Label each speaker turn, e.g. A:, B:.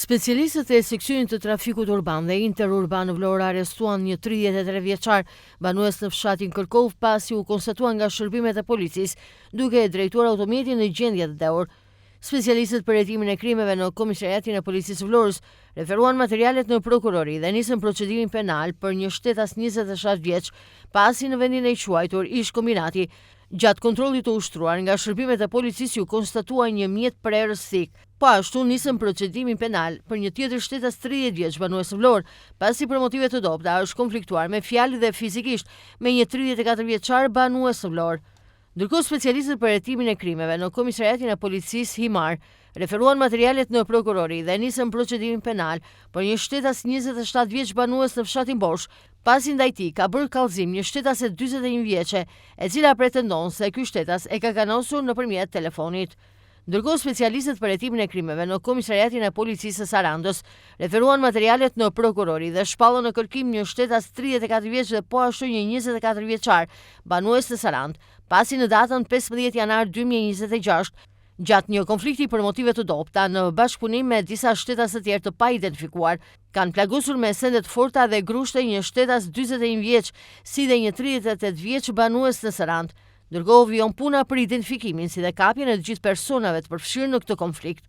A: Specialistët e seksionit të trafikut urban dhe interurban në Vlorë arrestuan një 33 vjeçar banues në fshatin Kërkov pasi u konstatuan nga shërbimet e policisë duke drejtuar automjetin në gjendje të dhëur. Specialistët për hetimin e krimeve në Komisariatin e Policisë Vlorës referuan materialet në prokurori dhe nisën procedimin penal për një shtetas 27 vjeç pasi në vendin e quajtur ish kombinati. Gjatë kontrollit të ushtruar nga shërbimet e policisë u konstatua një mjet prerës thik. Po ashtu nisën procedimin penal për një tjetër shtetas 30 vjeç banues në Vlorë, pasi për motive të dobta është konfliktuar me fjalë dhe fizikisht me një 34 vjeçar banues në Vlorë. Ndërkohë specialistët për hetimin e krimeve në Komisariatin e Policisë Himar referuan materialet në prokurori dhe nisën procedimin penal për një shtetas 27 vjeç banues në fshatin Bosh, pasi ndaj tij ka bërë kallëzim një shetase 41 vjeçe, e cila pretendon se ky shtetas e ka kanosur nëpërmjet telefonit. Ndërkohë specialistët për hetimin e krimeve në Komisariatin e Policisë së Sarandës referuan materialet në prokurori dhe shpallën në kërkim një shtetas 34 vjeç dhe po ashtu një 24 vjeçar banues në Sarandë, pasi në datën 15 janar 2026, gjatë një konflikti për motive të dobta në bashkëpunim me disa shtetas të tjerë të pa-identifikuar, kanë plagosur me sende të forta dhe grushte një shtetas 41 vjeç, si dhe një 38 vjeç banues në Sarandë. Ndërkohë vijon puna për identifikimin si dhe kapjen e të gjithë personave të përfshirë në këtë konflikt.